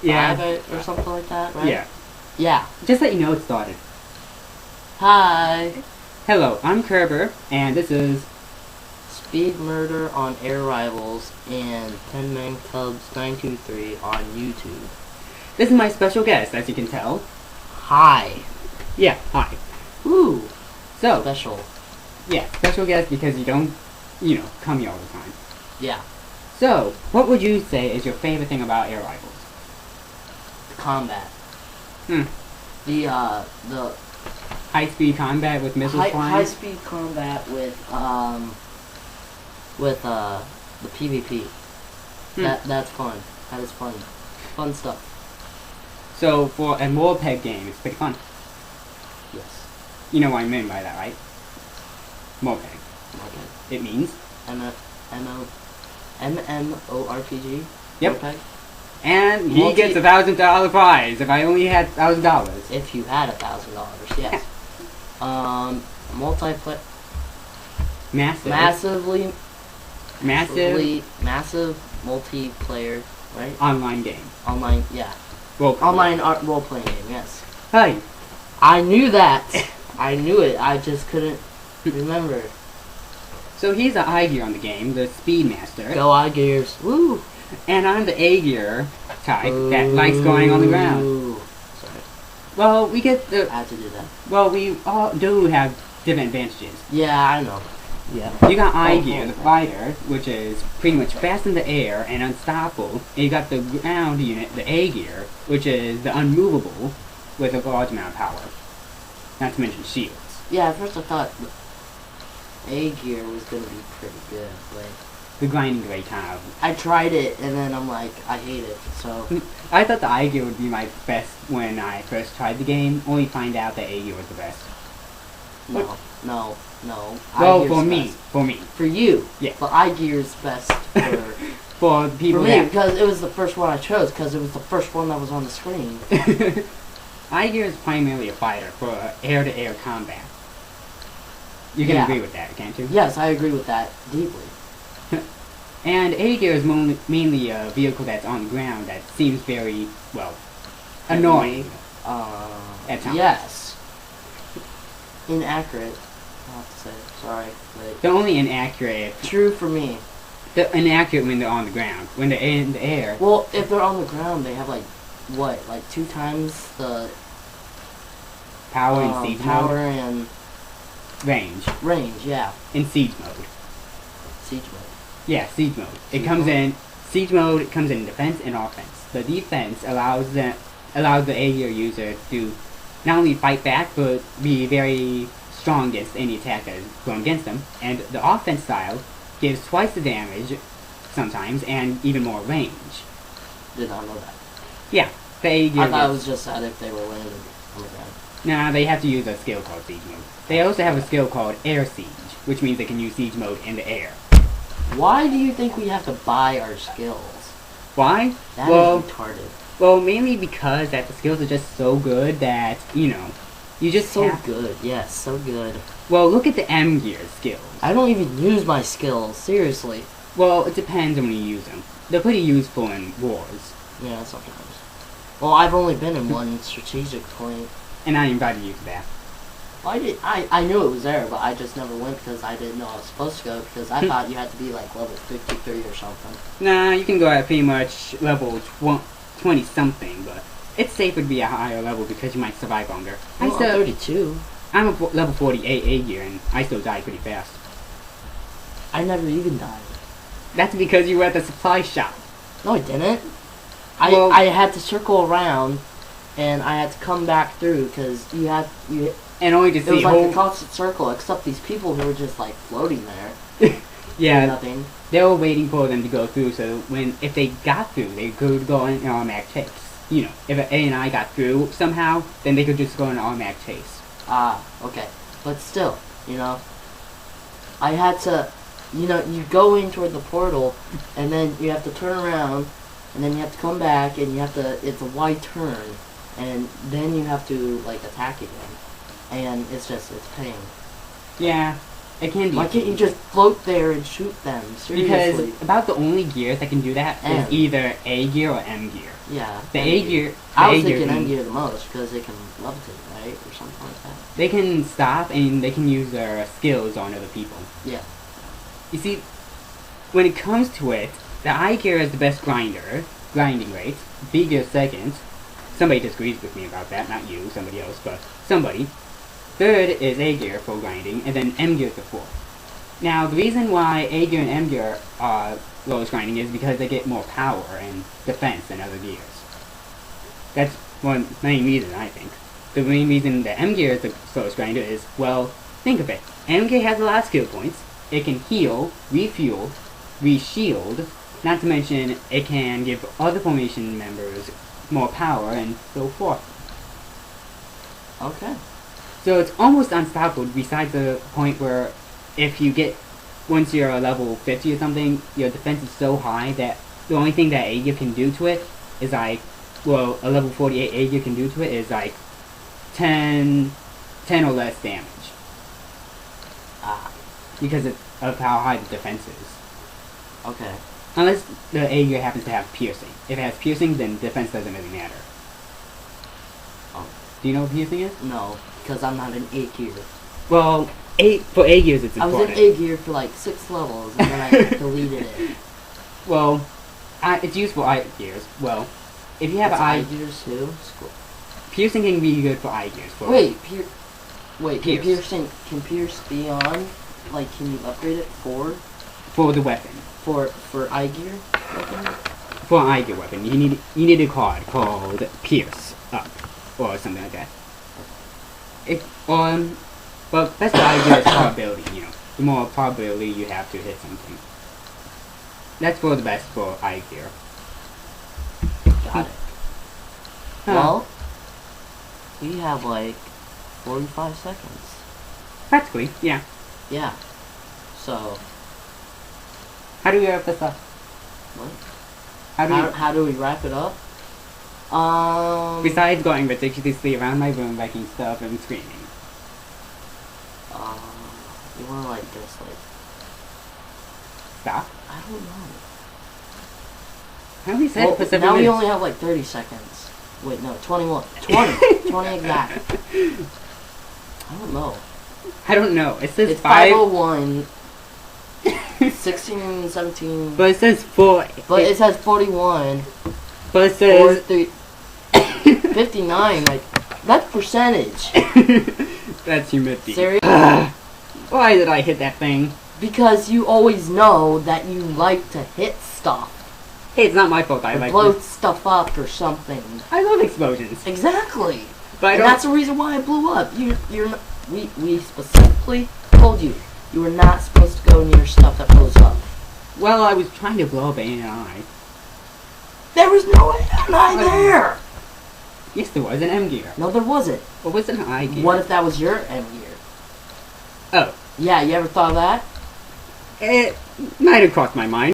or something like that, right? Yeah. Yeah. Just let you know it started. Hi. Hello, I'm Kirber, and this is Speed Murder on Air Rivals and 10 Man Cubs 923 on YouTube. This is my special guest, as you can tell. Hi. Yeah, hi. Ooh. So, Special. yeah, special guest because you don't, come here all the time. Yeah. So, what would you say is your favorite thing about Air Rivals? Combat. The high-speed combat with missiles flying? High-speed combat with the PvP. That's fun. That is fun. Fun stuff. So, for a role-peg game, it's pretty fun. Yes. You know what I mean by that, right? Role-peg. Okay. It means? MMORPG? Yep. Role-peg? And he gets $1,000 prize if I only had $1,000. If you had $1,000, yes. Multiplayer. Massive. Massive multiplayer, right? Online game. Online, yeah. Online role-playing game, yes. Hi. I knew that. I knew it. I just couldn't remember. So he's the I gear on the game, the Speedmaster. Go I gears. Woo! And I'm the A gear type that likes going on the ground. Sorry. Well, we get the... I had to do that. Well, we all do have different advantages. Yeah, I know. Yeah. You got I gear, the fighter, which is pretty much fast in the air and unstoppable. And you got the ground unit, the A gear, which is the unmovable with a large amount of power. Not to mention shields. Yeah, at first I thought A gear was gonna be pretty good, but The grinding grade kind of. I tried it and then I'm like, I hate it. So I thought the I gear would be my best when I first tried the game, only find out that A gear was the best. no. Well, for me. For you. Yeah. But I gear's best for for people for me because it was the first one I chose because it was the first one that was on the screen. I gear is primarily a fighter for air-to-air combat. You can agree with that, can't you? Yes, I agree with that deeply. And A gear is mainly a vehicle that's on the ground that seems very, well, annoying at times. Yes. Inaccurate. I'll have to say. Sorry. But They're only inaccurate. True for me. They're inaccurate when they're on the ground. When they're in the air. Well, if they're on the ground, they have like, what? Like 2 times the Power in siege power mode. and Range. Yeah. In siege mode. Siege mode. Yeah, siege mode. Siege mode comes in defense and offense. The defense allows the A gear user to not only fight back, but be very strong against any attack that is thrown against them. And the offense style gives twice the damage, sometimes, and even more range. Did not know that. Yeah, the A gear. I thought it was just that if they were landed on the ground. Nah, they have to use a skill called siege mode. They also have a skill called air siege, which means they can use siege mode in the air. Why do you think we have to buy our skills? Why? That is retarded. Well, mainly because that the skills are just so good that, you just so good. Yes, so good. Well, look at the M gear skills. I don't even use my skills, seriously. Well, it depends on when you use them. They're pretty useful in wars. Yeah, sometimes. Well, I've only been in one strategic point. And I invited you to that. Well, I knew it was there, but I just never went because I didn't know I was supposed to go because I thought you had to be like level 53 or something. Nah, you can go at pretty much level 20-something, but it's safer to be a higher level because you might survive longer. Well, I'm 32. I'm a level 48 A gear, and I still die pretty fast. I never even died. That's because you were at the supply shop. No, I didn't. I had to circle around, and I had to come back through because and only to see it was like a constant circle, except these people who were just like floating there. Yeah, nothing. They were waiting for them to go through, so if they got through, they could go on an automatic chase. If A and I got through somehow, then they could just go on an automatic chase. Ah, okay. But still, I had to, you go in toward the portal, and then you have to turn around, and then you have to come back, and it's a wide turn, and then you have to, like, attack again. And it's pain. Yeah. It can be. Why can't you just float there and shoot them? Seriously. Because about the only gears that can do that is either A gear or M gear. Yeah. The A gear. I was thinking M gear the most because they can levitate, right, or something like that. They can stop and they can use their skills on other people. Yeah. You see, when it comes to it, the I gear is the best grinding rate. B gear second. Somebody disagrees with me about that, not you, somebody else, but somebody. Third is A gear for grinding, and then M gear is the fourth. Now, the reason why A gear and M gear are lowest grinding is because they get more power and defense than other gears. That's one main reason, I think. The main reason that M gear is the slowest grinder is, well, think of it. M gear has a lot of skill points. It can heal, refuel, re-shield, not to mention it can give other formation members more power and so forth. Okay. So it's almost unstoppable besides the point where if you get, once you're a level 50 or something, your defense is so high that the only thing that A gear can do to it is like, well, a level 48 A gear can do to it is like 10 or less damage. Because of how high the defense is. Okay. Unless the A gear happens to have piercing. If it has piercing, then defense doesn't really matter. Oh. Do you know what piercing is? No, because I'm not in A gear. Well, for A gears it's important. I was in A gear for like 6 levels and then I deleted it. Well, it's used for I gears. Well, if you have I gears too? Piercing can be good for I gears. Wait, can pierce be on? Like, can you upgrade it for the weapon? For I gear weapon? For an I gear weapon, you need a card called Pierce Up or something like that. But that's the I gear is probability. You know, the more probability you have to hit something. That's for the best for I gear. Got it. Huh. Well, we have like 45 seconds. Practically, yeah. Yeah. So. How do we wrap this up? What? How do we wrap it up? Besides going ridiculously around my room making stuff and screaming. You wanna like just like stop? I don't know. How many seconds? Well, now we only have like 30 seconds. Wait, no, 21. 20. 20 exact. I don't know. I don't know. It says it's 5:01. 16, 17. But it says 4. But it says 41. But it says 59. Like, that's percentage. That's humidity. Serious? Why did I hit that thing? Because you always know that you like to hit stuff. Hey, it's not my fault. I like blow stuff up or something. I love explosions. Exactly. But and that's the reason why it blew up. You're not, we specifically told you were not supposed to go near stuff that blows up. Well, I was trying to blow up ANI. There was no ANI there. Yes, there was an M gear. No, there wasn't. What was an I gear? What if that was your M gear? Oh. Yeah, you ever thought of that? It might have crossed my mind.